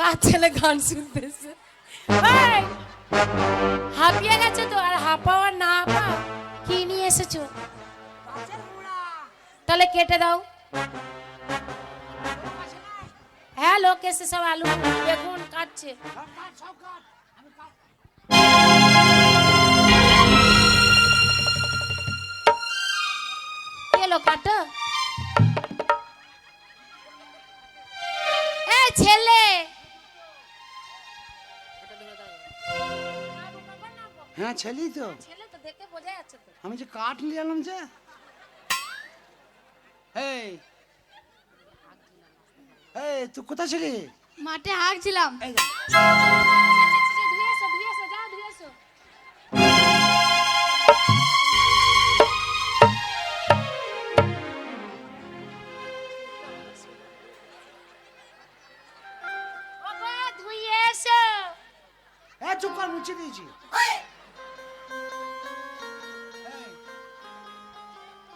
কার ছেলে গান শুনতেছে? এই, হাঁপিয়ে গেছে তো, আর হাঁপাওয়ার না হাঁপা কি নিয়ে এসেছো? তাহলে কেটে দাও। হ্যাঁ, লোক এসে সব আলু বেগুন কাটছে। এলো কাটো। এই ছেলে, হ্যাঁ ছেলে তো, ছেলে তো দেখে বোঝা যাচ্ছে তো। আমি যে কাঠ নিয়ে এলাম যে। এই এই তুই কোথায় ছিলি? মাঠে হাঁকছিলাম। এই যা। ধুয়ে এসো, ধুয়ে এসো, যাও ধুয়ে এসো। ওগো, ধুয়ে এসো। এই চুপ কর, মুছে দিয়েছি। এই,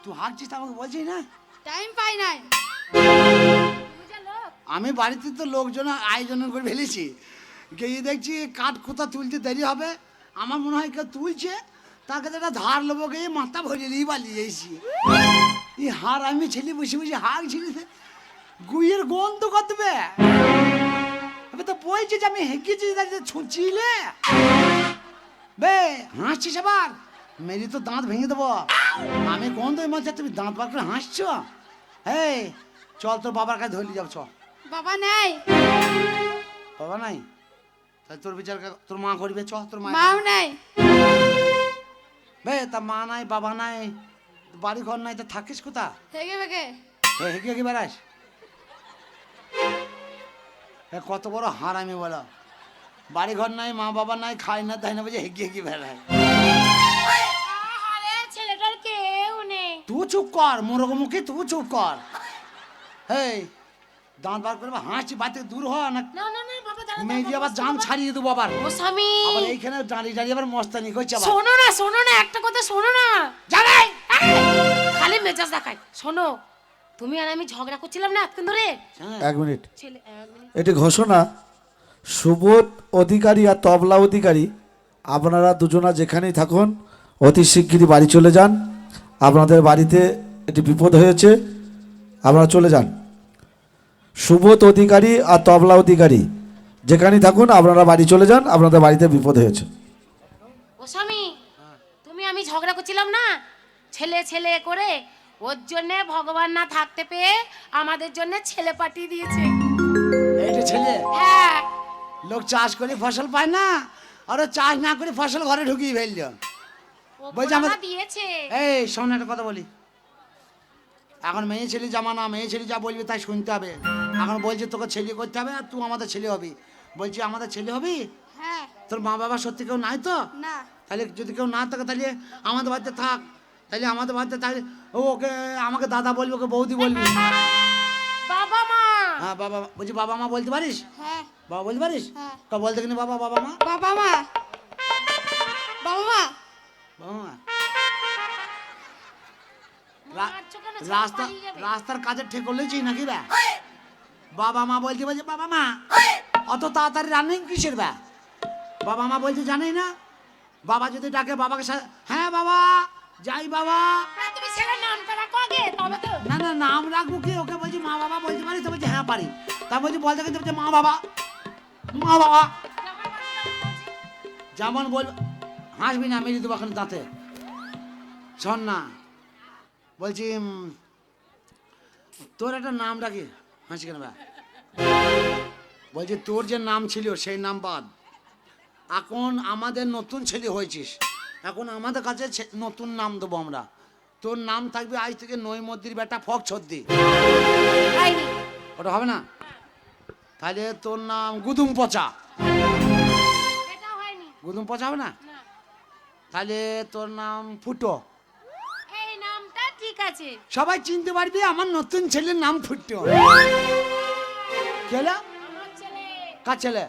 তুই হাঁকছিস তো আমাকে বলছিস না? টাইম পাই নাই। তুমি যে লোক। আমি বাড়িতে তো লোকজন আয়োজন করে ফেলেছি, গিয়ে দেখছি কাঠ কোথা তুলতে দেরি হবে, আমার মনে হয় কেউ তুলছে, তার কাছে একটা ধার লোবো গিয়ে মাথা ভরে নিয়ে পালিয়ে যাইছি। এই হার আমি ছেলে বসে বসে হাঁক ছিলি, গুইয়ের গন্ধ করবে। আমি তো বলছি যে আমি হেঁকেছি, ছুঁচিলে বে হাসছিস আবার, মেরি তো দাঁত ভেঙে দেবো। আমি গন্ধ মাঝে তুমি দাঁত বার করে হাসছো। এই চল তোর বাবার কাছে ধরলি যাও, চল। বাবা নাই। বাবা নাই, তাহলে তোর বিচার তোর মা করবে, চ তোর মা। মাও নাই। বে তা মা নাই বাবা নাই বাড়ি ঘর নাই, তো থাকিস কোথা? হেগে বেগে। হেঁকে হেঁকে বেড়াস? কত বড় হারামি বলো, বাড়ি ঘর নাই মা বাবা নাই, খাই না তাই না বলছে হেঁকে হেঁকে বেড়ায়। আরে ছেলেটার কেউ নেই। তুই চুপ কর, মোরগ মুখে তুই চুপ কর। এই দাঁত বার করবে, হাসি বাড়ি থেকে দূর হ না, না না না বাবা, দাঁড়াও, মেয়ে আবার জান ছাড়িয়ে দেবো আবার। ও স্বামী, আবার এইখানে দাঁড়িয়ে দাঁড়িয়ে আবার মস্তানি করছে আবার। শোনো না, একটা কথা শোনো না। যাবে খালি মেজাজ দেখায়। শোনো, তুমি আর আমি ঝগড়া করছিলাম না এতক্ষণ ধরে। এক মিনিট, ছেলে এক মিনিট। এটি ঘোষণা, সুবোধ অধিকারী আর তবলা অধিকারী আপনারা দুজনা যেখানেই থাকুন অতি শিগগিরই বাড়ি চলে যান। আপনাদের বাড়িতে এটি বিপদ হয়েছে, আপনারা চলে যান। সুবোধ অধিকারী আর তবলা অধিকারী যেখানেই থাকুন আপনারা বাড়ি চলে যান, আপনাদের বাড়িতে বিপদ হয়েছে। ও স্বামী, তুমি আমি ঝগড়া করছিলাম না ছেলে ছেলে করে, ওর জন্য ভগবান না থাকতে পেয়ে আমাদের জন্য ছেলে পাঠিয়ে দিয়েছে। এইটা ছেলে, হ্যাঁ, লোক চাষ করে ফসল পায় না, আর ও চাষ না করে ফসল ঘরে ঢুকিয়ে ফেলল। বলছি ওপরওয়ালা আমাদের দিয়েছে। এই শোন একটা কথা বলি, এখন মেয়ে ছেলে জামানা, মেয়ে ছেলে যা বলবে তাই শুনতে হবে। এখন বলছে তোকে ছেলে করতে হবে, আর তুই আমাদের ছেলে হবি। বলছি আমাদের ছেলে হবি? হ্যাঁ। তোর মা বাবা সত্যি কেউ নাই তো? না। তাহলে যদি কেউ না থাকে তাহলে আমাদের বাড়িতে থাক, তাহলে আমাদের বাড়িতে, তাহলে ওকে আমাকে দাদা বলবি, ওকে বৌদি বলবি। বাবা মা। হ্যাঁ বাবা, বলছি বাবা মা বলতে পারিস? হ্যাঁ। বাবা বলতে পারিস? হ্যাঁ। তা বলতে কিনা বাবা, বাবা মা, বাবা মা। বাবা মা। বাবা মা। মারছো কেন? ছাড়, রাস্তা পালিয়ে যাবে। রাস্তার কাজে ঠিক করলেছি নাকি বে? বাবা মা বলতে বলছে বাবা মা, অত তাড়াতাড়ি রানিং কিসের বে? বাবা মা বলছে জানেই না, বাবা যদি ডাকে বাবাকে হ্যাঁ বাবা যাই বাবা। না, তুমি ছেলের নামটা রাখো আগে, তবে তো। না না নাম রাখবো কি, ওকে বলছি মা বাবা বলতে পারিস? তো বলছে হ্যাঁ পারি। তা বলছি বলতে কিন্তু বলছে মা বাবা, মা বাবা যেমন বল, হাসবি না, মেরে দেবো এখন দাঁতে। শোন না, বলছি তোর একটা নাম রাখি, হাসি কেন ভাই? বলছি তোর যে নাম ছিল সেই নাম বাদ, এখন আমাদের নতুন ছেলে হয়েছিস, এখন আমাদের কাছে নতুন নাম দেবো আমরা। তোর নাম থাকবে আজ থেকে নৈমদ্দির বেটা ফক ছদ্দি। হয়নি। ওটা হবে না? তাহলে তোর নাম গুদুম পচা। এটা হয়নি। গুদুম পচা হবে না? না, তাহলে তোর নাম ফুটো। এই নামটা ঠিক আছে। সবাই চিনতে পারবি আমার নতুন ছেলের নাম ফুটো। কেলা আমার ছেলে, কার ছেলে?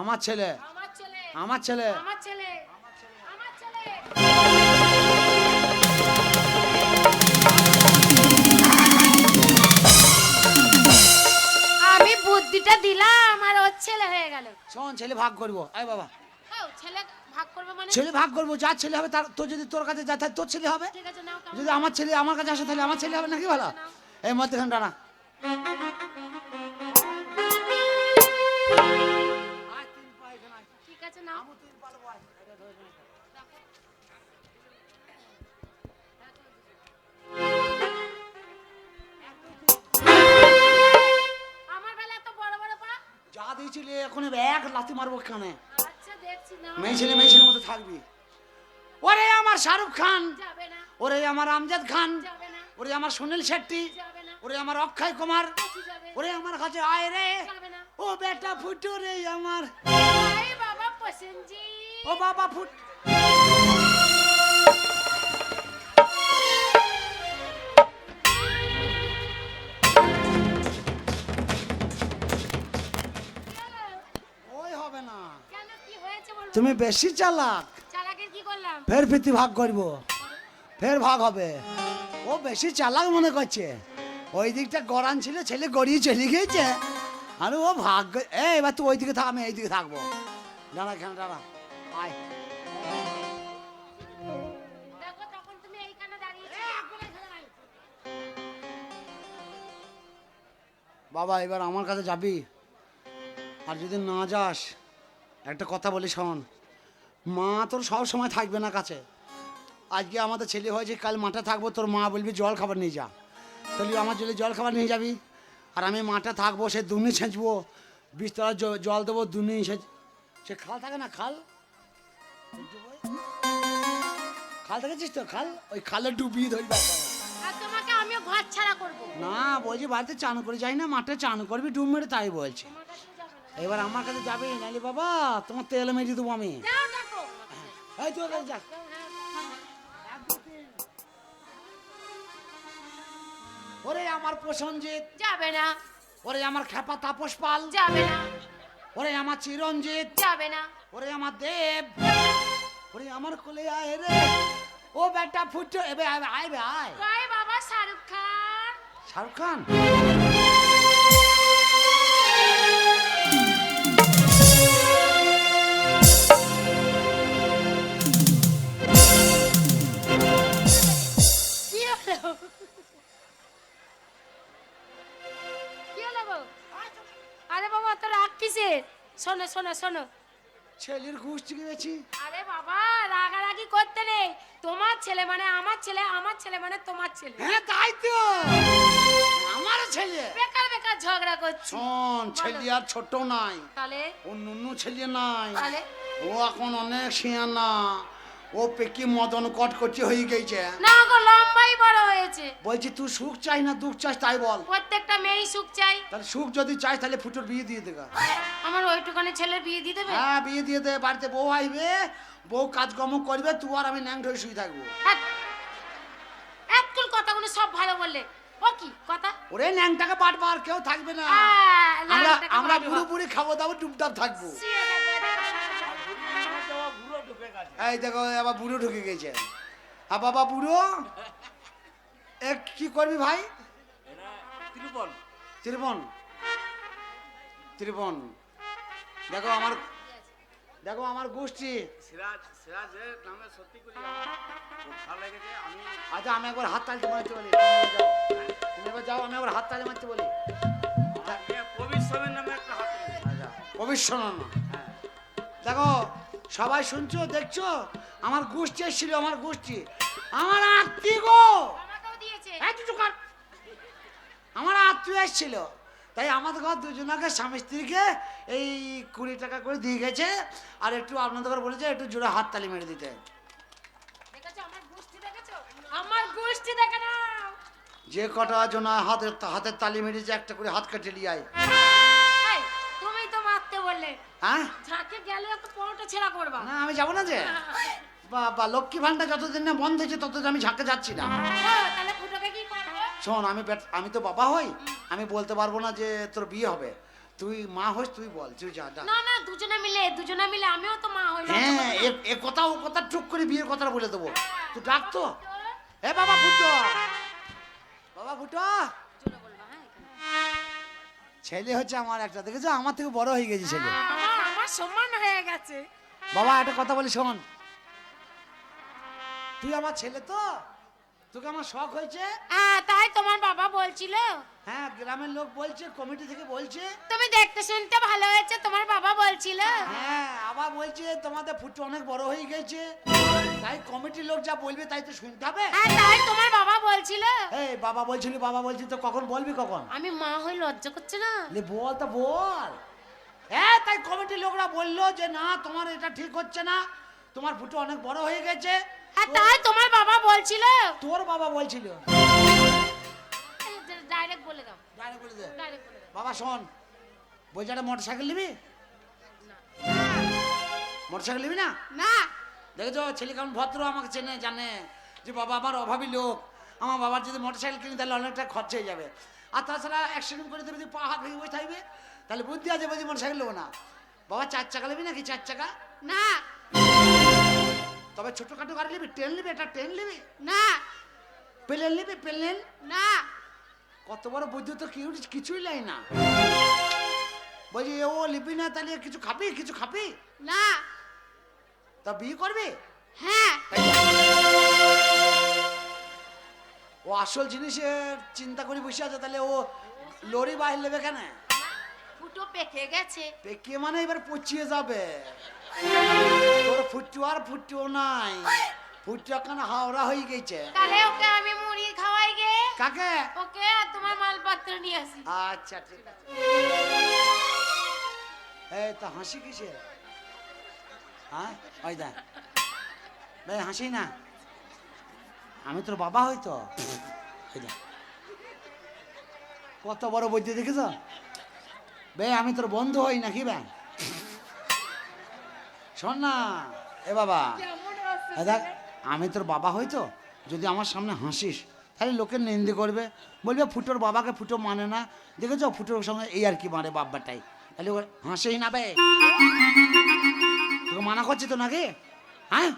আমার ছেলে, আমার ছেলে, আমার ছেলে, আমার ছেলে। আমার ছেলে, আমার ছেলে। আমি বুদ্ধিটা দিলাম আর ও ওর ছেলে হয়ে গেল। শোন ছেলে ভাগ করবো, এই বাবা ও ছেলে ভাগ করবে মানে? ছেলে ভাগ করবো, যার ছেলে হবে তার, তোর যদি তোর কাছে যায় তাহলে তোর ছেলে হবে, ঠিক আছে নাও। কেমন? যদি আমার ছেলে আমার কাছে আসে তাহলে আমার ছেলে হবে নাকি ভালো? এই মধ্যখান টানা ঠিক আছে নাও। আমার বেলা এত বড় বড় পা? যা দিয়েছিলে এখন এক লাথি মারবো কানে। আচ্ছা দেখছি না। মেয়ে ছেলে মতো থাকবি। ওরে আমার শাহরুখ খান, যাবে না, ওরে আমার আমজাদ খান, যাবে না, ওরে আমার সুনীল শেট্টি, যাবে না, ওরে আমার অক্ষয় কুমার, কিছু যাবে, ওরে আমার কাছে আয় রে, যাবে না। ও বেটা ফুটু রে আমার, এই বাবা পছন্দি। ও বাবা ফুট। ওই হবে না, কেন কি হয়েছে বলো? তুমি বেশি চালাক। চালাকের কি করলাম? ফের ফিরতি ভাগ করব, ফের ভাগ হবে। ও বেশি চালাক মনে করছে, ওই দিকটা গড়ান ছিল, ছেলে গড়িয়ে চলে গিয়েছে, আর ও ভাগ এবার তুই ওই দিকে থাক, আমি এই দিকে থাকবো। দাঁড়া এখানে দাঁড়া, আয়। দেখো তখন তুমি এইখানে দাঁড়িয়েছিলে। বাবা এবার আমার কাছে যাবি, আর যদি না যাস একটা কথা বলি শোন, মা তোর সব সময় থাকবে না কাছে। আজকে আমাদের ছেলে হয়েছে, কাল মাঠে থাকবো, তোর মা বলবি জল খাবার নিয়ে যা, তাহলে আমার জলে জল খাবার নিয়ে যাবি। আর আমি মাঠে থাকবো, সে দুনি ছেঁচবো, বিস্তরা জল দেবো, দুনি সে খাল থাকে না, খাল খাল দেখেছিস তো, খাল, ওই খালে ডুবিয়ে ধরবি। আর তোমাকে আমিও ঘর ছাড়া করব। না বলছি বাড়িতে চান করে যাই না, মাঠে চান করবি ডুব মেরে, তাই বলছি। তোমার কাছে যাবে না। এবার আমার কাছে যাবে নাইলে বাবা তোমার তেল মেরে দেবো আমি। যাও দেখো। এই তোর কাছে যা। ওরে আমার প্রসঞ্জিৎ, যাবে না, ওরে আমার খেপা তাপস পাল, যাবে না, ওরে আমার চিরঞ্জিত, যাবে না। ওরে আমার দেব, ওরে আমার কোলে আয় রে, ও বেটা ফুটো এবে আয় আয় বে আয়। কই বাবা শাহরুখ খান? শাহরুখ খান কি হলো? কি হলো গো? আরে বাবা তোর রাগ কিসের? শোনো শোনো শোনো। ছেলের ঘুষ চিকে গেছি। আরে বাবা রাগারাগি করতে নেই, তোমার ছেলে মানে আমার ছেলে, আমার ছেলে মানে তোমার ছেলে। হ্যাঁ তাই তো, আমার ছেলে। বেকার বেকার ঝগড়া করছি। শোন ছেলে আর ছোট নাই, তাহলে ও নুনু ছেলে নাই, তাহলে ও এখন অনেক শিয়ানা, ও পেকি মদন কটকটি হয়ে গেছে। না গো লম্বাই বড় হয়েছে। বলছি তুই সুখ চাই না দুঃখ চাস তাই বল। প্রত্যেকটা মেয়েই সুখ চাই। তাহলে সুখ যদি চাই তাহলে ফুটোর বিয়ে দিয়ে দেগা। আমার ওইটুকানি ছেলের বিয়ে দিয়ে দেবে? হ্যাঁ বিয়ে দিয়ে দে, বাড়িতে বউ আইবে, বউ কাজকর্ম করবে, তুই আর আমি ন্যাং ধরে শুয়ে থাকবো। একটু কথাগুলো সব ভালো বললে, ও কি কথা? ওরে ন্যাংটাকে বাটবার কেউ থাকবে না, আমরা আমরা পুরো পুরি খাবো দাবো টুপটাপ থাকবো। এই দেখো আবার বুড়ো ঢুকে গেছে। আর বাবা বুড়ো এ কি করবি ভাই? ত্রিপন ত্রিপন দেখো আমার গোষ্ঠী। আচ্ছা আমি একবার হাত তালতে মারতে বলি, তুমি একবার যাও, আমি একবার হাত তালে মারতে বলি। আচ্ছা ভবিষ্যৎ না, দেখো সবাই শুনছো দেখছো, আমার গোষ্ঠী এসেছিল, আমার গোষ্ঠী, আমার আত্মীয় গো, আমাকেও দিয়েছে। আমার আত্মীয় এসেছিল, তাই আমাদের ঘর দুজনকে স্বামী স্ত্রীকে এই 20 টাকা করে দিয়ে গেছে, আর একটু আপনাদের ঘর বলেছে একটু জোরে হাত তালি মেরে দিতে। দেখেছো আমার গোষ্ঠী, দেখেছো আমার গোষ্ঠী, দেখে নাও। যে কটা জন হাতের তালি মেরেছে একটা করে হাত কেটে নিয়ে আয়। এই, তুমি তো মারতে বললে, হ্যাঁ ঝাঁকে গেলে একটা পরোটা ছেঁড়া করবা। না আমি যাবো না যে, বা লক্ষ্মী ভান্ডার যতদিন না বন্ধ হয়েছে ততদিন আমি ঝাঁকে যাচ্ছি না। তাহলে ফুটোকে কি করবো? শোন আমি তো বাবা হই, আমি বলতে পারবো না যে তোর বিয়ে হবে, তুই মা হইস তুই বল, তুই যা যা। না না দুজনে মিলে আমিও তো মা হই। হ্যাঁ এ কথা ও কথা টুক করে বিয়ের কথাটা বলে দেবো, তুই ডাক তো। এ বাবা ফুটো, বাবা ফুটো, জোরে বলবা, হ্যাঁ এখানে। ছেলে হচ্ছে আমার একটা, দেখেছো আমার থেকে বড় হয়ে গেছে ছেলে। আমার সমান হয়ে গেছে। বাবা একটা কথা বলি শোন, তুই আমার ছেলে তো, তোকে আমার শখ হয়েছে। তাই তোমার বাবা বলছিল। হ্যাঁ গ্রামের লোক বলছে, কমিটি থেকে বলছে। তুমি দেখতে শুনতে ভালো হয়েছে, তোমার বাবা বলছিল। হ্যাঁ আবার বলছে তোমাদের ফুটো অনেক বড় হয়ে গেছে, তাই কমিটির লোক যা বলবে তাই তো শুনতে হবে। তাই তোমার বাবা বলছিল। এই বাবা বলছিল, বাবা বলছি তো কখন বলবি কখন? আমি মা হই লজ্জা করছে না? লে বল তো বল। হ্যাঁ তাই কমিটির লোকরা বললো যে না তোমার এটা ঠিক হচ্ছে না, তোমার ফুটো অনেক বড় হয়ে গেছে। তাই তোমার বাবা বলছিল। তোর বাবা বলছিল। ডাইরেক্ট বলে দাও। ডাইরেক্ট বলে দে। ডাইরেক্ট বলে দাও। বাবা শোন, বলছি একটা মোটরসাইকেল নিবি? মোটরসাইকেল নিবি না? না। দেখেছো ছেলে কেমন ভদ্র, আমাকে চেনে জানে যে বাবা আমার অভাবী লোক, আমার বাবার যদি মোটরসাইকেল কিনি তাহলে অনেকটা খরচ হয়ে যাবে, আর তাছাড়া অ্যাক্সিডেন্ট করে দেবে যদি পা হাত ভেঙে বসে থাকবে, তাহলে বুদ্ধি আছে বলছি মোটরসাইকেল নেবো না। বাবা 4 চাকা নিবি নাকি 4 চাকা? না। তবে ছোটখাটো গাড়ি নিবি, ট্রেন নিবি, এটা ট্রেন নিবি? না। প্লেন নিবি, প্লেন? না। কত বড় বুদ্ধি তো কিছুই লাই না। বলছি ও লিবি না তাহলে কিছু খাবি, কিছু খাবি না। তা বিয়ে করবি? হ্যাঁ। ও আসল জিনিসের চিন্তা করে বসে আছে, তাহলে ও লরি বাহির নেবে কেন? ফুটো পেকে গেছে। পেকে মানে এবার পচিয়ে যাবে। তোর ফুটু আর ফুটুও নাই, ফুটু এখন হাওড়া হয়ে গেছে। তাহলে ওকে আমি মুড়ি খাওয়াই গে। কাকে? ওকে আর তোমার মালপত্র নিয়ে আসি। আচ্ছা ঠিক আছে। এই তো হাসি কিসে? হ্যাঁ ওই দা ভাই হাসি না, আমি তোর বাবা হয়তো। কত বড় বুদ্ধি দেখেছ বে, আমি তোর বন্ধু হই নাকি বে? শোন না এ বাবা, দেখ আমি তোর বাবা হয়তো, যদি আমার সামনে হাসিস তাহলে লোকের নিন্দে করবে, বলবে ফুটোর বাবাকে ফুটো মানে না, দেখেছ ফুটোর সঙ্গে এই আর কি মানে বাব্বাটাই, তাহলে হাসেই না বে। তোকে মানা করছি তো নাকি? হ্যাঁ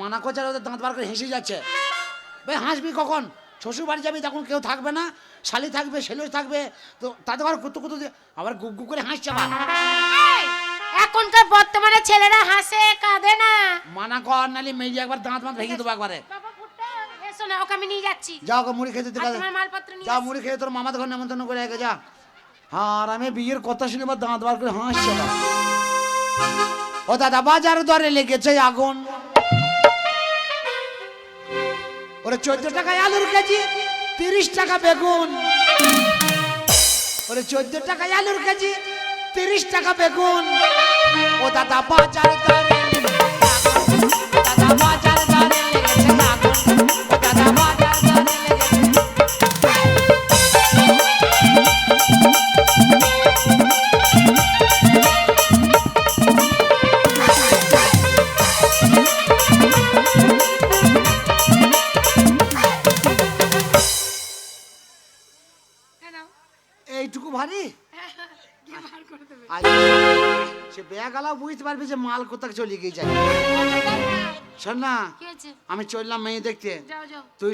মানা করছে আর ওদের দাঁত বার করে হেসে যাচ্ছে। বে হাসবি কখন? শ্বশুর বাড়ি যাবি তখন কেউ থাকবে না, শালি থাকবে, ছেলে থাকবে, তো তাদের আবার কুতু কুতু আবার গুপ গুপ করে হাসছে আবার। এখনকার বর্তমানে ছেলেরা হাসে কাঁদে না। মানা কর নালি মেয়ে একবার দাঁত মাত ভেঙে দেবো একবারে। বাবা ফুটো এসো না, ওকে আমি নিয়ে যাচ্ছি। যাও ওকে মুড়ি খেতে আর দেখা তোমার মালপত্র নিয়ে যা, আসি। মুড়ি খেয়ে তোর মামাদের ঘর নেমন্তন্ন করে আগে যা। আর আমি বিয়ের কথা শুনে এবার দাঁত বার করে হাসছে না। ও দাদা বাজার দরে লেগেছে আগুন, ওরে 14 টাকায় আলুর কেজি, 30 টাকা বেগুন। ওরে 14 টাকায় আলুর কেজি, 30 টাকা বেগুন। ও দাদা বাজার দরে দাদা বাজার দরে লেগেছে আগুন, ও দাদা বাজার দরে লেগেছে। এইটুকু ভারী সে ব্যাগ আলাও বুঝতে পারবি যে মাল কোথায় চলে গিয়ে যায়। শোন না কি হয়েছে? আমি চললাম মেয়ে দেখতে, যাও যাও। তুই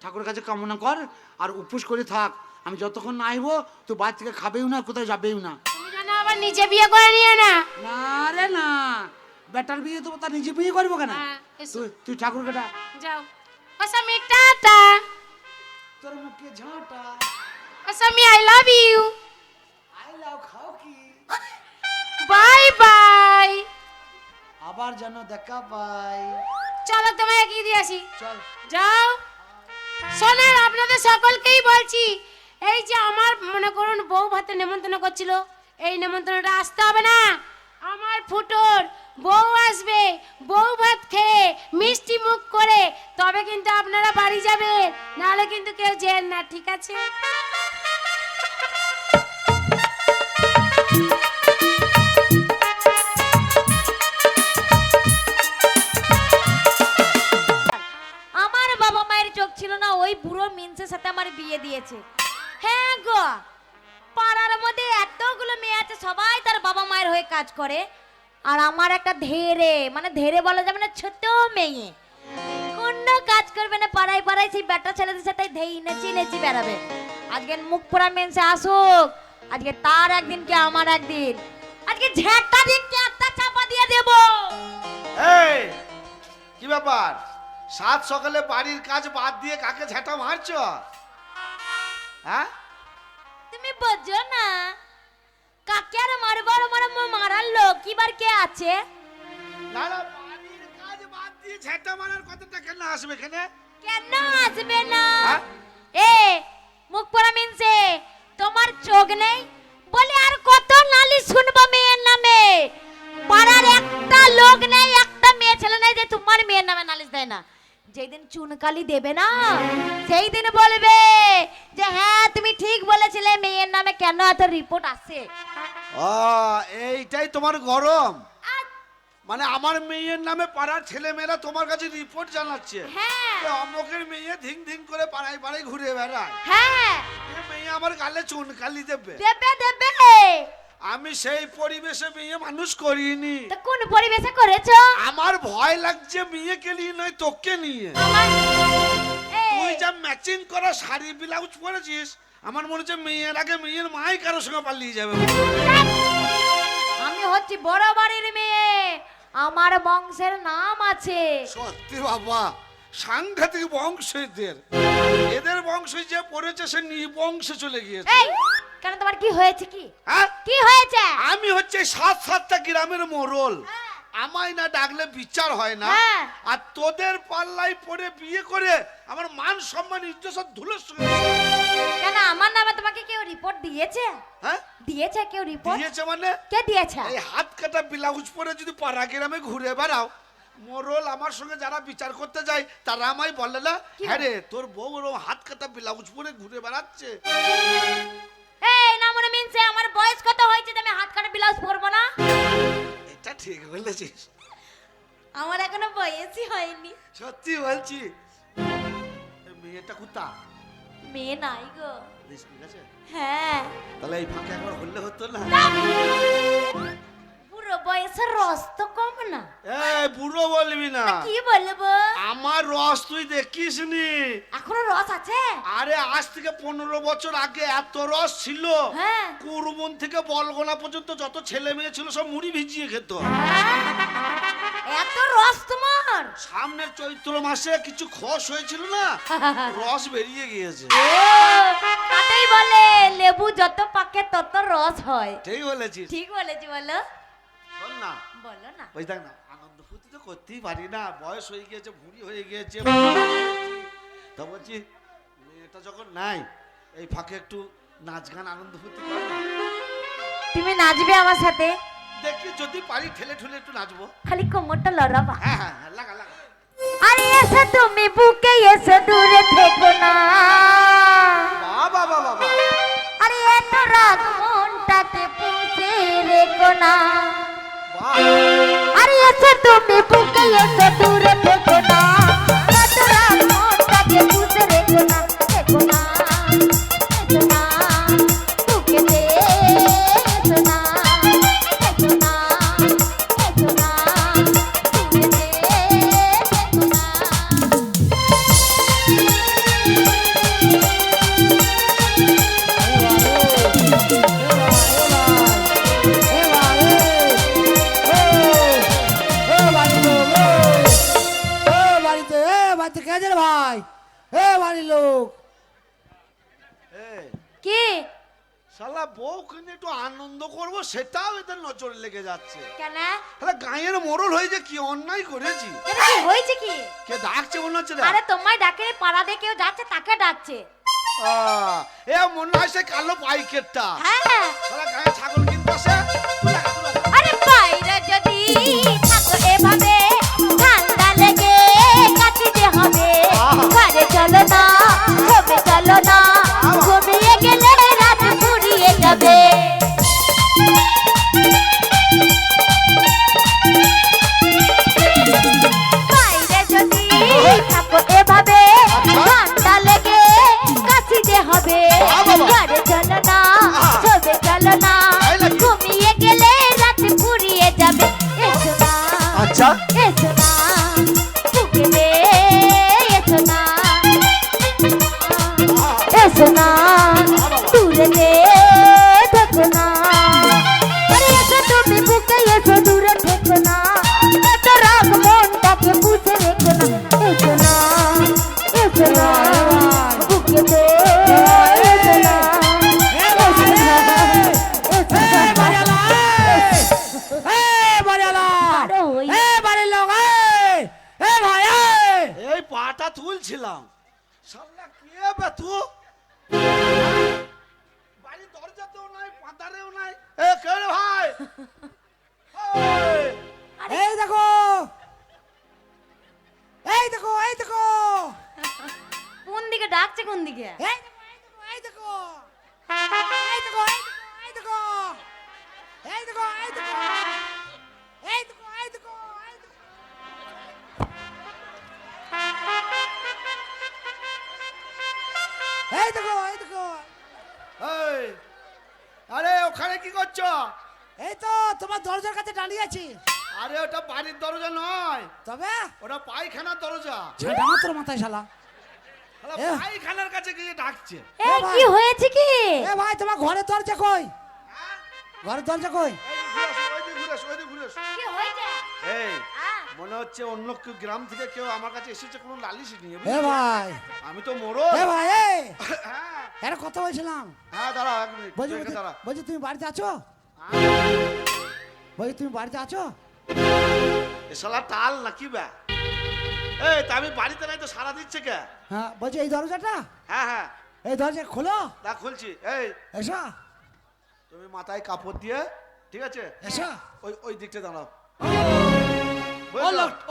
ঠাকুরের কাছে কামনা কর আর উপোস করে থাক, আমি যতক্ষণ না আইবো তুই বাড়ি থেকে খাবেও না, কোথাও যাবেও না। তুমি জানো আবার নিজে বিয়ে করে নিয়ে না। না রে না, বেটার বিয়ে দেবো তার নিজে বিয়ে করবো কেন? হ্যাঁ, এসো। তুই ঠাকুরকে ডাক। যাও ও স্বামী টাটা। তোর মুখে ঝাঁটা, ও স্বামী I love you. I love খাও কি, বাই বাই। আবার যেন দেখা পাই। চলো তোমায় এগিয়ে দিয়ে আসি। চল যাও। শোনেন আপনাদের সকলকেই বলছি, এই যে আমার মনে করুন বউ ভাতে নেমন্তন্ন করছিল, এই নেমন্তন্নটা আসতে হবে না। আমার ফুটোর বউ আসবে, বউ ভাত খেয়ে মিষ্টি মুখ করে তবে কিন্তু আপনারা বাড়ি যাবেন, নাহলে কিন্তু কেউ যেন না, ঠিক আছে? আমার বাবা মায়ের চোখ ছিল না, ওই বুড়ো মিন্সের সাথে আমার বিয়ে দিয়েছে। হ্যাঁ গো, পাড়ার মধ্যে এতগুলো মেয়ে আছে, সবাই তার বাবা মায়ের হয়ে কাজ করে, আর আমার একটা ধেরে, মানে ধেরে বলা যাবে না, ছোট মেয়ে, কোনো কাজ করবে না, পাড়ায় পাড়ায় সেই বেটা ছেলেদের সাথে ধেই নেচি নেচি বেড়াবে। আজকে মুখ পোড়া মেন্সে আসুক, আজকে তার একদিন কি আমার একদিন, আজকে ঝেঁটা দিয়ে একটা চাপা দিয়ে দেব। এই কি ব্যাপার, সাত সকালে বাড়ির কাজ বাদ দিয়ে কাকে ঝেঁটা মারছো? হ্যাঁ, তুমি বোঝো না কাকে আর মারবার মারার লোক কি বার কে আছে? না না, বাড়ির কাজ বাদ দিয়ে ঝেঁটা মারার কথাটা কেন আসবে এখানে? কেন আসবে না? হ্যাঁ? এ মুখ পড়া মিনছে, তোমার চোখ নেই বলে আর কত নালিশ শুনবো মেয়ের নামে? পাড়ার একটা লোক নেই, একটা মেয়ে ছেলে নেই যে তোমার মেয়ের নামে নালিশ দেয় না। যেদিন চুনকালি দেবে না সেই দিন বলবে যে হ্যাঁ তুমি ঠিক বলেছিলে, মেয়ের নামে কেন এত রিপোর্ট আসে। ও, এইটাই তোমার গরম? মানে আমার মেয়ের নামে পাড়ার ছেলে মেয়েরা তোমার কাছে রিপোর্ট জানাচ্ছে হ্যাঁ যে অমুকের মেয়ে ধিং ধিং করে পাড়ায় পাড়ায় ঘুরে বেড়ায়, হ্যাঁ এ মেয়ে আমার গালে চুনকালি দেবে। দেবে দেবে। আমি সেই পরিবেশে মেয়ে মানুষ করিনি। তো কোন পরিবেশে করেছো? আমার ভয় লাগছে মেয়েকে নিয়ে নয় তোকে নিয়ে। তুই যা ম্যাচিং করা শাড়ি ব্লাউজ পরেছিস, আমার মনে হচ্ছে মেয়ের আগে মেয়ের মাই কারোর সঙ্গে পালিয়ে যাবে। আমি হচ্ছি বড় বাড়ির মেয়ে, আমার বংশের নাম আছে। সত্যি বাবা, সাংঘাতিক বংশ এদের। এদের বংশ যে পড়েছে সে নিবংশে চলে গিয়েছে। এই কেন তোমার কি হয়েছে? কি হ্যাঁ, কি হয়েছে? আমি হচ্ছে 7-7টা গ্রামের মোড়ল, আমায় না ডাকলে বিচার হয় না। হ্যাঁ। আর তোদের পাল্লাই পড়ে বিয়ে করে আমার মান সম্মান ইজ্জত সব ধুলোর সঙ্গে। কেন আমার নামে তোমাকে কেউ রিপোর্ট দিয়েছে? হ্যাঁ, দিয়েছে কেউ রিপোর্ট? দিয়েছে মানে কে দিয়েছে? এই হাত কাটা ব্লাউজ পরে যদি পাড়া গ্রামে ঘুরে বেড়াও, মোড়ল আমার সঙ্গে যারা বিচার করতে যায় তারা আমায় বলে না, হ্যাঁ রে তোর বউ ওরকম হাত কাটা ব্লাউজ পরে ঘুরে বেড়াচ্ছে। এই না মনে মিনছে আমার বয়স কত হয়েছে যে আমি হাত কাটা ব্লাউজ পরবো না? এটা ঠিক বলেছিস, আমার এখনো বয়সই হয়নি। সত্যি বলছি। এই মেয়েটা কুত্তা মেয়ে নাই গো। ঠিক আছে, হ্যাঁ তাহলে এই ফাঁকে একবার হলে হতো না? পুরো বয়সের রস তো কম না। এই বুড়ো বলবি না, কি বলবো? আমার রস তুই দেখিসনি। এখনো রস আছে? আরে আজ থেকে 15 বছর আগে এত রস ছিল, হ্যাঁ। কুরবন থেকে বলগোনা পর্যন্ত যত ছেলে মেয়ে ছিল সব মুড়ি ভিজিয়ে খেত। এত রস তোমার? সামনের চৈত্র মাসে কিছু খস হয়েছিল না, রস বেরিয়ে গিয়েছে। ও, তাতেই বলে লেবু যত পাকে তত রস হয়। ঠিক বলেছিস। ঠিক বলেছি, বলো বল না, বলো না। ওই দেখ না, আনন্দ ফুর্তি তো করতেই পারি না, বয়স হয়ে গিয়েছে, বুড়ি হয়ে গিয়েছে। তা বলছি মেয়েটা যখন নাই, এই ফাঁকে একটু নাচ গান আনন্দ ফুর্তি কর না। তুমি নাচবে আমার সাথে? দেখি যদি পারি ঠেলে ঠুলে একটু নাচবো। খালি কোমরটা লড়াবা। হ্যাঁ হ্যাঁ হ্যাঁ, লাগা লাগা। আরে এসে তুমি বুকে এসে দূরে থেকো না। বাবা বাবা বাবা, আরে এত রাগ মনটাতে পুষে রেখো না। বাহ, আরে এসে তুমি বুকে এসে দূরে থেকো না। এত রাগ মনটাতে পুষে রেখো না, রেখো না, রেখো না। বুকে দে এসো না, রেখো না, রেখো না। বুকে দে রেখো না। বাড়িতে কে আছে রে ভাই? এ বাড়ির লোক, এই কি শালা বউকে নিয়ে একটু আনন্দ করবো সেটাও এদের নজরে লেগে যাচ্ছে। কেন? তাহলে গায়ের মোড়ল হয়ে যে কি অন্যায় করেছি। কেন কি হয়েছে কি? কে ডাকছে মনে হচ্ছে না? আরে তোমায় ডাকে পাড়া দিয়ে কেউ যাচ্ছে তাকে ডাকছে। এ মনে হয় সে কালো পাইকেরটা। হ্যাঁ শালা গায়ে ছাগল কিনতে আসে। আরে বাইরে যদি থাকো এভাবে ঠান্ডা লেগে কাটিতে হবে। ঘরে চলো না, ছবি চলো না, ঘুমিয়ে গেলে রাত ফুরিয়ে যাবে। বাইরে যদি থাকো এভাবে ঠান্ডা লেগে কাটিতে হবে। ঘরে চলো না, ছবি চলো না, ঘুমিয়ে গেলে রাত ফুরিয়ে যাবে। এসো না নিকে এই দেখো এই দেখো এই দেখো এই দেখো এই দেখো এই দেখো এই দেখো এই দেখো এই দেখো এই দেখো এই দেখো এই, আরে ওখানে কি করছো? এই তো তোমার দরজার কাছে দাঁড়িয়ে আছি। আরে ওটা বাড়ির দরজা নয়, তবে ওটা পায়খানার দরজা। ঝাঁটা মাত্র মাথায় শালা। শালা এ। পায়খানার কাছে গিয়ে ডাকছে। এই কি হয়েছে কি এ ভাই তোমার ঘরের দরজা কই? ঘরের দরজা কই? কি হয়েছে এই হ্যাঁ মনে হচ্ছে অন্য কেউ গ্রাম থেকে কেউ আমার কাছে এসেছে, কোনো নালিশ নিয়ে। এ ভাই আমি তো মোড়ো। এ ভাই এই হ্যাঁ এর কথা বলছিলাম। হ্যাঁ, দাঁড়া এক মিনিট, বলছি তুই এখানে দাঁড়া। বলছি তুমি বাড়িতে আছো? বলছি তুমি বাড়িতে আছো? এ শালা টাল নাকি বে? এই তা আমি বাড়িতে নাই তো সারা দিচ্ছে কে? হ্যাঁ বলছি এই দরজাটা, হ্যাঁ হ্যাঁ, এই দরজা খোলো। দা খুলছি। এই এসো তুমি মাথায় কাপড় দিয়ে, ঠিক আছে, এসো। ওই ওই দিকটা দাঁড়াও।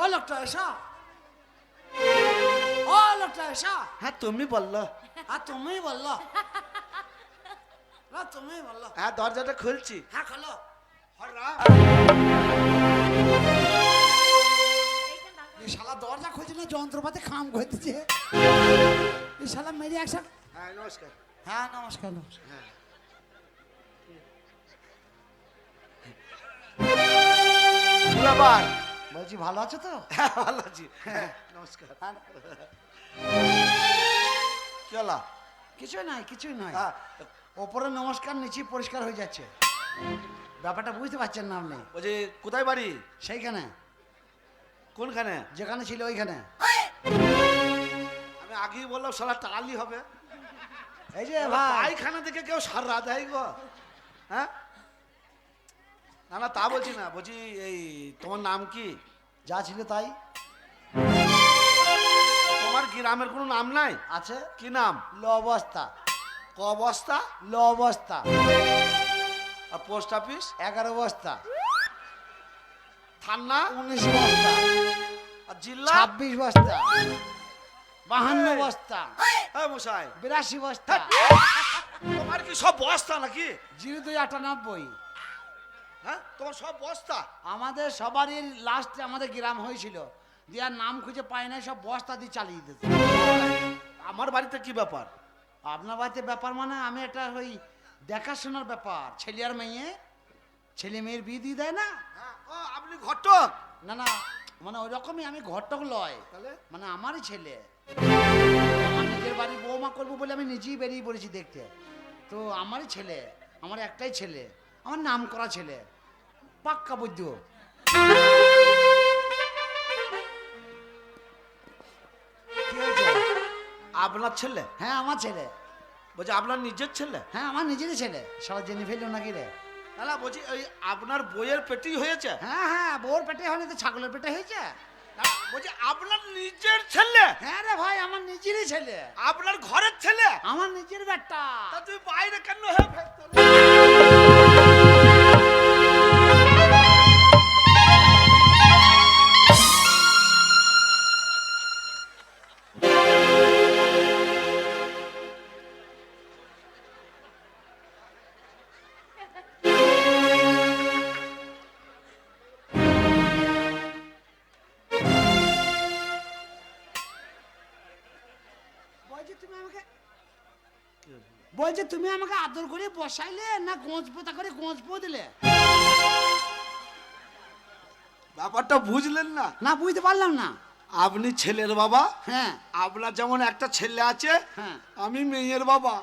ও লোকটা এসো, ও লোকটা এসো। হ্যাঁ তুমি বললো। আর তুমি বললো না, তুমি বললো। হ্যাঁ দরজাটা খুলছি। হ্যাঁ খোলো। এই শালা দরজা খুলছে না, যন্ত্রপাতি খাম করে দিচ্ছে। এই শালা মেরে একসাথ। হ্যাঁ নমস্কার। হ্যাঁ নমস্কার নমস্কার। আবার বলছি ভালো আছো তো? হ্যাঁ ভালো আছি। হ্যাঁ নমস্কার। কি হলো? কিছুই নাই কিছুই নাই। হ্যাঁ, ওপরে নমস্কার, নিচে পরিষ্কার হয়ে যাচ্ছে। ব্যাপারটা বুঝতে পারছেন না আপনি? বলছি কোথায় বাড়ি? সেইখানে কোনখানে? যেখানে ছিল ওইখানে। আমি আগেই বললাম সারা টালি হবে। এই যে ভাই পায়খানা থেকে কেউ সারা দেয় গো? হ্যাঁ না না, তা বলছি না, বলছি এই তোমার নাম কি? যা ছিল তাই তোমার গ্রামের কোনো নাম নাই? আছে। কি নাম? ল অবস্থা, ক বস্তা? ল অবস্থা, আর পোস্ট অফিস? 11 বস্তা, থানা? 19 বস্তা, আর জিল্লা? 26 বস্তা, 52 বস্তা, হ্যাঁ মশাই, 82 বস্তা, তোমার কি সব বস্তা নাকি? 0298। হ্যাঁ তোমার সব বস্তা? আমাদের সবারই লাস্টে আমাদের গ্রাম হয়েছিল, দিয়ার নাম খুঁজে পায় না, সব বস্তা দিয়ে চালিয়ে দিত। আমার বাড়িতে কি ব্যাপার? আপনার বাড়িতে ব্যাপার মানে আমি এটা ওই দেখাশোনার ব্যাপার। ছেলে আর মেয়ে, ছেলে মেয়ের বিয়ে দিয়ে দেয় না। হ্যাঁ, ও আপনি ঘটক? না না, মানে ওই রকমই আমি ঘরটক লয়, তাহলে? মানে আমারই ছেলে। আমার নিজের বাড়ি বৌমা করবো বলে আমি নিজেই বেরিয়ে পড়েছি দেখতে। তো আমারই ছেলে, আমার একটাই ছেলে, আমার নাম করা ছেলে, পাক্কা বুদ্ধ। কি হয়েছে? আপনার ছেলে? হ্যাঁ আমার ছেলে। বলছি আপনার নিজের ছেলে? হ্যাঁ আমার নিজেরই ছেলে। সবাই জেনে ফেললো নাকি রে? না বলছি ওই আপনার বইয়ের পেটি হয়েছে? হ্যাঁ হ্যাঁ, বোর পেটে হয়নি তো ছাগলের পেটে হয়েছে। না, বলছি আপনার নিজের ছেলে? হ্যাঁ রে ভাই, আমার নিজেরই ছেলে, আপনার ঘরের ছেলে? আমার নিজের বেটা। তা তুমি বাইরে কেন হয়ে ফেলতো? বলছে তুমি আমাকে আদর করে বসাইলে না গোঁজ পোতা করে গোঁজ পো দিলে? ব্যাপারটা বুঝলেন না? না বুঝতে পারলাম না। আপনি ছেলের বাবা, হ্যাঁ আপনার যেমন একটা ছেলে আছে, হ্যাঁ। আমি মেয়ের বাবা,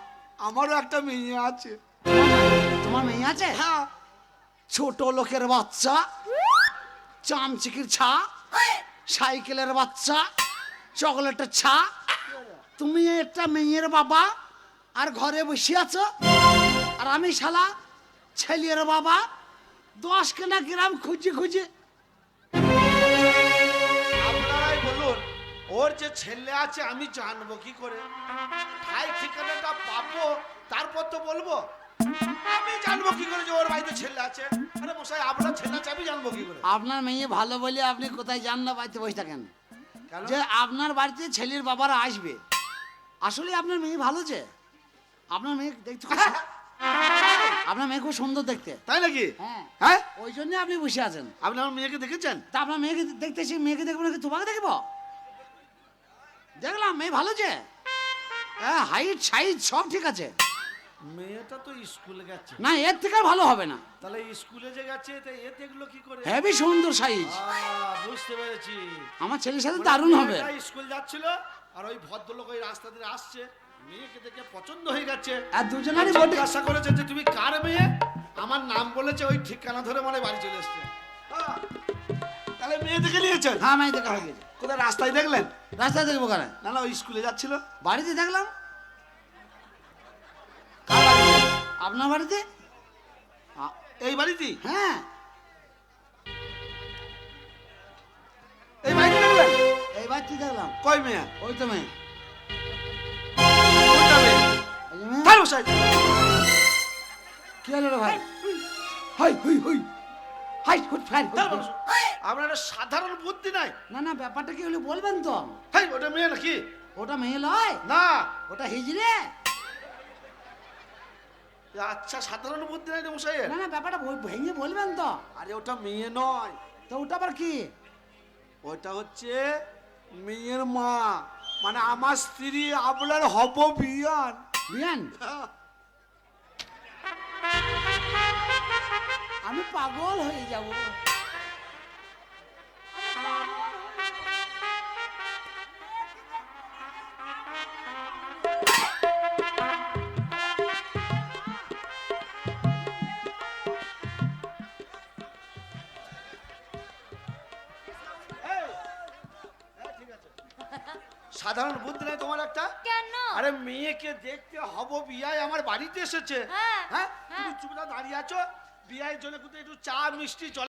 আমারও একটা মেয়ে আছে। তোমার মেয়ে আছে? হ্যাঁ। ছোট লোকের বাচ্চা, চামচিকির ছা, সাইকেলের বাচ্চা, চকলেটের ছা, তুমি একটা মেয়ের বাবা আর ঘরে বসে আছো, আর আমি শালা ছেলের বাবা 10 কেনা গ্রাম খুঁজে খুঁজে। আপনারাই বলুন, ওর যে ছেলে আছে আমি জানবো কি করে? ঠাই ঠিকানাটা পাবো, তারপর তো বলবো। আমি জানবো কি করে যে ওর বাড়িতে ছেলে আছে? আরে মশাই, আপনার ছেলে আছে আমি জানবো কি করে? আপনার মেয়ে ভালো বলে আপনি কোথায় যান না, বাড়িতে বসে থাকেন। কেন? যে আপনার বাড়িতে ছেলের বাবারা আসবে, আসলে আপনার মেয়ে ভালো যে, আপনার মেয়ে দেখতে আপনার মেয়ে খুব সুন্দর দেখতে। তাই নাকি? হ্যাঁ হ্যাঁ, ওই জন্য আপনি বসে আছেন। আপনি আমার মেয়েকে দেখেছেন? তা আপনার মেয়েকে দেখতেছি, মেয়েকে দেখবো নাকি তোমাকে দেখবো? দেখলাম মেয়ে ভালো যে, হ্যাঁ হাইট সাইজ সব ঠিক আছে। মেয়েটা তো স্কুলে গেছে। না এর থেকে আর ভালো হবে না। তাহলে স্কুলে যে গেছে তা এ দেখলো কি করে? হেভি সুন্দর সাইজ, বুঝতে পেরেছি। আমার ছেলের সাথে দারুণ হবে। মেয়েটা স্কুল যাচ্ছিল আর ওই ভদ্রলোক ওই রাস্তা দিয়ে আসছে, মেয়েকে দেখে পছন্দ হয়ে গেছে। আর দুজনেরই বডি। জিজ্ঞাসা করেছে যে তুমি কার মেয়ে, আমার নাম বলেছে, ওই ঠিকানা ধরে মানে বাড়ি চলে এসছে। তাহলে মেয়ে দেখে নিয়েছেন? হ্যাঁ মেয়ে দেখা হয়ে গেছে। কোথায় রাস্তায় দেখলেন? রাস্তায় দেখবো কেন? না না, ওই স্কুলে যাচ্ছিল। বাড়িতে দেখলাম। আপনার বাড়িতে? এই বাড়িতেই? হ্যাঁ এই বাড়িতে দেখলেন? এই বাড়িতে দেখলাম। কই মেয়ে? ওই তো মেয়ে। কোনটা মেয়ে? এই যে মেয়ে। তাই বসাই। কি হলো রে ভাই? হাই হুই হুই হাই হুট ফাইর হুট। আপনার একটা সাধারণ বুদ্ধি নাই। না না ব্যাপারটা কি হলো বলবেন তো? হাই, ওটা মেয়ে নাকি? ওটা মেয়ে লয়, না। ওটা হিজড়ে। আচ্ছা, সাধারণ বুদ্ধি নাই রে মশাইয়ের? না না ব্যাপারটা ভেঙে বলবেন তো? আরে ওটা মেয়ে নয়, তো ওটা আবার কি? ওটা হচ্ছে মেয়ের মা, মানে আমার স্ত্রী, আপনার হব বিয়ান। বিয়ান? আমি পাগল হয়ে যাব। সাধারণ বুদ্ধি নাই তোমার একটা? কেন? আরে মেয়েকে দেখতে হব বিয়ায় আমার বাড়িতে এসেছে, হ্যাঁ, হ্যাঁ, হ্যাঁ। তুমি চুপচাপ দাঁড়িয়ে আছো, বিয়ের জন্য কিন্তু একটু চা মিষ্টি জল